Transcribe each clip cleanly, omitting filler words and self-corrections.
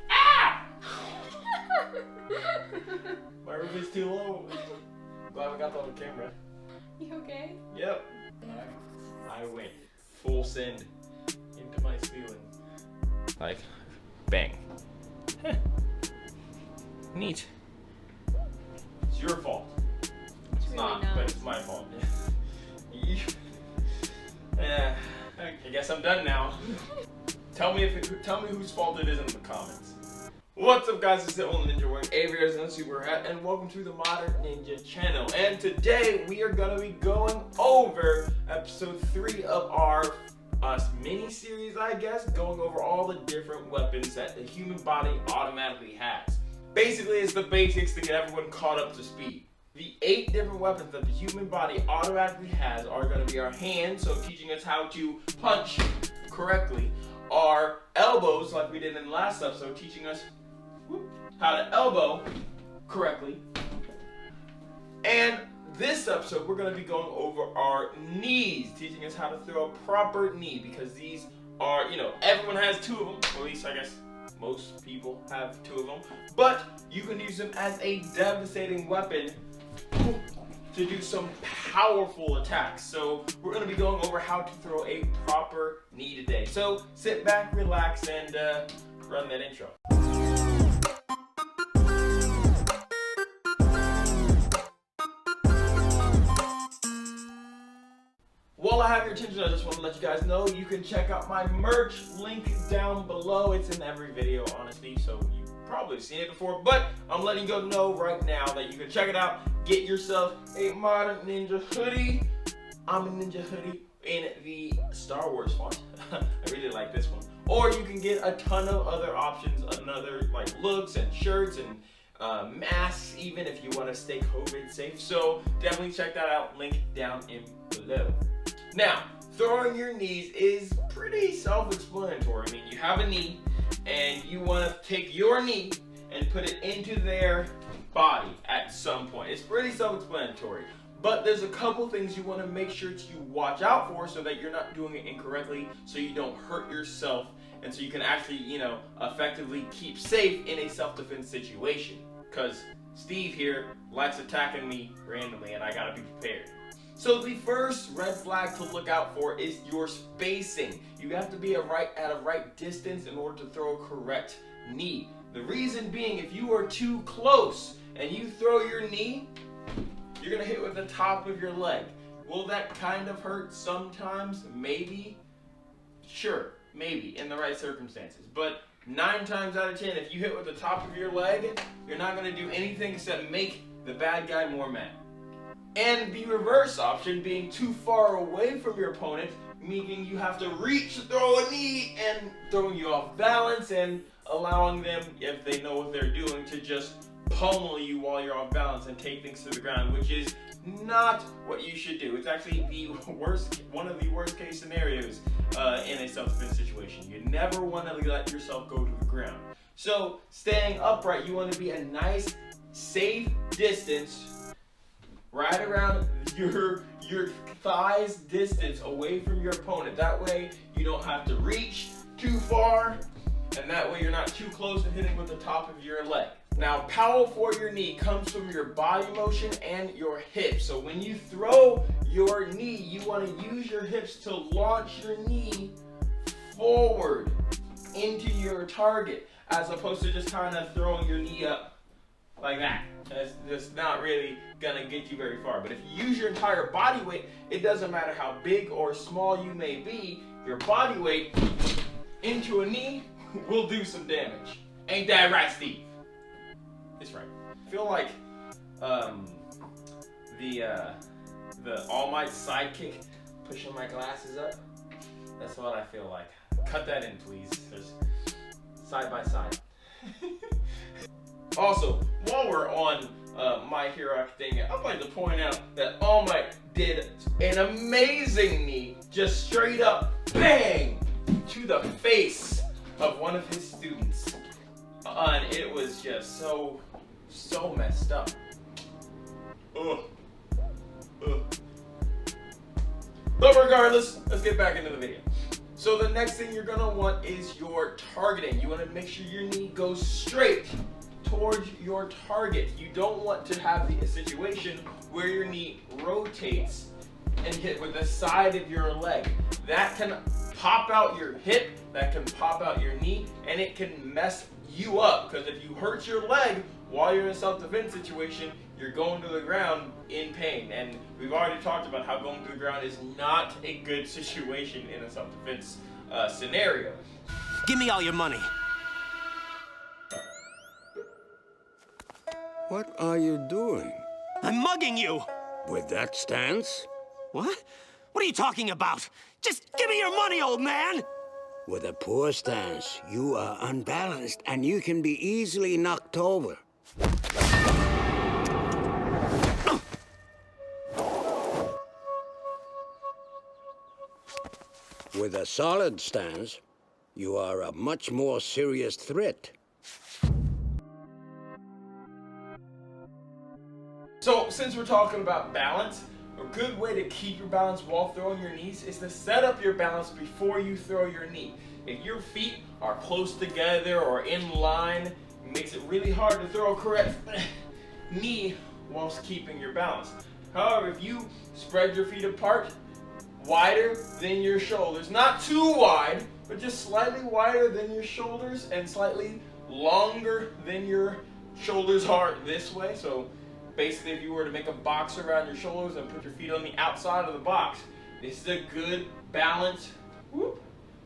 Ah! My roof is too low. Glad we got that on camera. You okay? Yep. I went full send into my ceiling. Like, bang. Neat. It's your fault. It's really not, not. but it's my fault. Yeah. I guess I'm done now. Tell me whose fault it is in the comments. What's up, guys? It's the Old Ninja wearing Aviators and Super Hat, and welcome to the Modern Ninja channel. And today we are gonna be going over episode 3 of our mini series, I guess, going over all the different weapons that the human body automatically has. Basically, it's the basics to get everyone caught up to speed. The 8 different weapons that the human body automatically has are going to be our hands, so teaching us how to punch correctly. Our elbows, like we did in the last episode, teaching us how to elbow correctly. And this episode, we're going to be going over our knees, teaching us how to throw a proper knee, because these are, everyone has 2 of them, or at least I guess most people have 2 of them, but you can use them as a devastating weapon to do some powerful attacks. So we're going to be going over how to throw a proper knee today. So sit back, relax, and run that intro. While I have your attention, I just want to let you guys know you can check out my merch, link down below. It's in every video, honestly, so you've probably seen it before, but I'm letting you know right now that you can check it out. Get yourself a Modern Ninja hoodie. I'm a Ninja hoodie in the Star Wars font. I really like this one. Or you can get a ton of other options, another like looks and shirts and masks, even if you want to stay COVID safe. So definitely check that out. Link down in below. Now, throwing your knees is pretty self-explanatory. I mean, you have a knee, and you want to take your knee and put it into their body at some point. It's pretty self-explanatory. But there's a couple things you want to make sure to watch out for so that you're not doing it incorrectly, so you don't hurt yourself, and so you can actually, effectively keep safe in a self-defense situation. Because Steve here likes attacking me randomly, and I gotta be prepared. So the first red flag to look out for is your spacing. You have to be at a right distance in order to throw a correct knee. The reason being, if you are too close and you throw your knee, you're gonna hit with the top of your leg. Will that kind of hurt sometimes? Maybe. Sure, maybe in the right circumstances. But 9 times out of 10, if you hit with the top of your leg, you're not gonna do anything except make the bad guy more mad. And the reverse option, being too far away from your opponent, meaning you have to reach to throw a knee and throwing you off balance and allowing them, if they know what they're doing, to just pummel you while you're off balance and take things to the ground, which is not what you should do. It's actually one of the worst case scenarios in a self-defense situation. You never want to let yourself go to the ground. So staying upright, you want to be a nice, safe distance right around your thighs distance away from your opponent. That way you don't have to reach too far, and that way you're not too close to hitting with the top of your leg. Now, power for your knee comes from your body motion and your hips. So when you throw your knee, you want to use your hips to launch your knee forward into your target, as opposed to just kind of throwing your knee up like that. That's just not really gonna get you very far. But if you use your entire body weight, it doesn't matter how big or small you may be, your body weight into a knee will do some damage. Ain't that right, Steve? It's right. I feel like the All Might sidekick pushing my glasses up. That's what I feel like. Cut that in, please. Just side by side. Also, while we're on My Hero Academia, I'd like to point out that All Might did an amazing knee, just straight up bang to the face of one of his students, and it was just so messed up. Ugh. But regardless, let's get back into the video. So the next thing you're gonna want is your targeting. You wanna make sure your knee goes straight towards your target. You don't want to have the situation where your knee rotates and hit with the side of your leg. That can pop out your hip, that can pop out your knee, and it can mess you up, because if you hurt your leg while you're in a self-defense situation, you're going to the ground in pain. And we've already talked about how going to the ground is not a good situation in a self-defense scenario. Give me all your money. What are you doing? I'm mugging you. With that stance? What? What are you talking about? Just give me your money, old man! With a poor stance, you are unbalanced and you can be easily knocked over. With a solid stance, you are a much more serious threat. So since we're talking about balance, a good way to keep your balance while throwing your knees is to set up your balance before you throw your knee. If your feet are close together or in line, it makes it really hard to throw a correct knee whilst keeping your balance. However, if you spread your feet apart, wider than your shoulders, not too wide, but just slightly wider than your shoulders and slightly longer than your shoulders are this way. So basically, if you were to make a box around your shoulders and put your feet on the outside of the box, this is a good balanced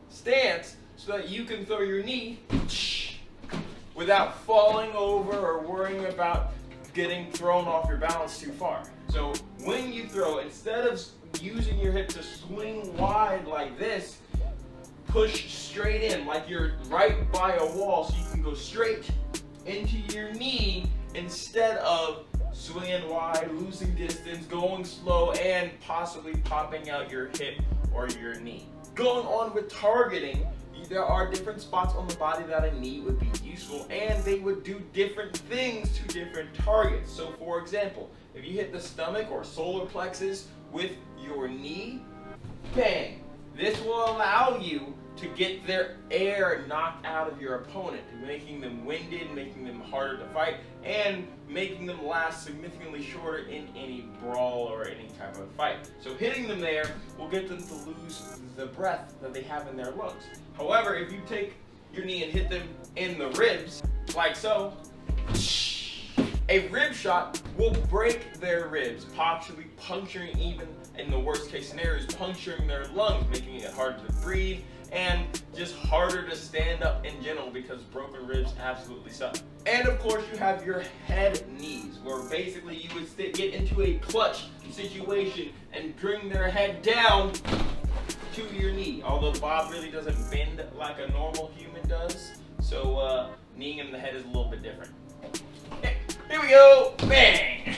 stance so that you can throw your knee without falling over or worrying about getting thrown off your balance too far. So when you throw, instead of using your hip to swing wide like this, push straight in like you're right by a wall so you can go straight into your knee instead of swinging wide, losing distance, going slow, and possibly popping out your hip or your knee. Going on with targeting, there are different spots on the body that a knee would be useful, and they would do different things to different targets. So for example, if you hit the stomach or solar plexus with your knee, bang! This will allow you to get their air knocked out of your opponent, making them winded, making them harder to fight, and making them last significantly shorter in any brawl or any type of fight. So hitting them there will get them to lose the breath that they have in their lungs. However, if you take your knee and hit them in the ribs, like so, a rib shot will break their ribs, possibly puncturing, even in the worst case scenarios, puncturing their lungs, making it harder to breathe and just harder to stand up in general because broken ribs absolutely suck. And of course you have your head knees, where basically you would get into a clutch situation and bring their head down to your knee. Although Bob really doesn't bend like a normal human does, so kneeing him in the head is a little bit different. Here we go, bang!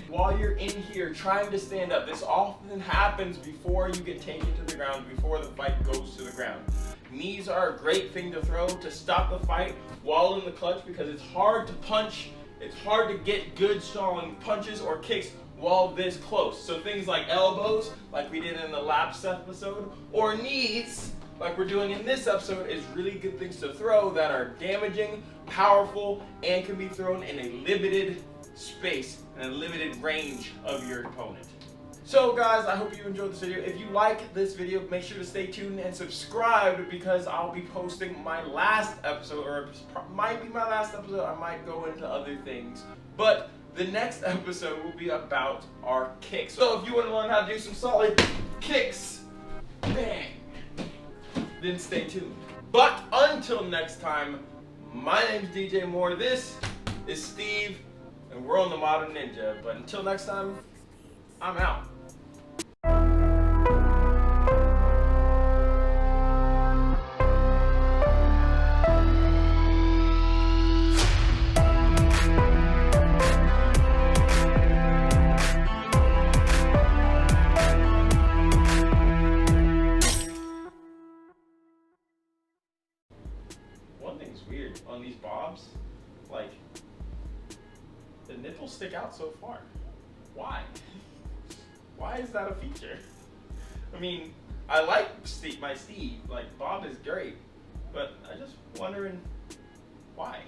While you're in here trying to stand up, this often happens before you get taken to the ground, before the fight goes to the ground. Knees are a great thing to throw to stop the fight while in the clutch, because it's hard to punch, it's hard to get good strong punches or kicks while this close. So things like elbows, like we did in the last episode, or knees, like we're doing in this episode, is really good things to throw that are damaging, powerful, and can be thrown in a limited space and a limited range of your opponent. So guys, I hope you enjoyed this video. If you like this video, make sure to stay tuned and subscribe, because I'll be posting my last episode, or it might be my last episode, I might go into other things. But the next episode will be about our kicks. So if you want to learn how to do some solid kicks, bang, then stay tuned. But until next time, my name's DJ Moore, this is Steve, and we're on the Modern Ninja. But until next time, I'm out. One thing's weird on these bobs, like, the nipples stick out so far. Why? Why is that a feature? I mean, I like Steve, my Steve. Like, Bob is great. But I just wondering why.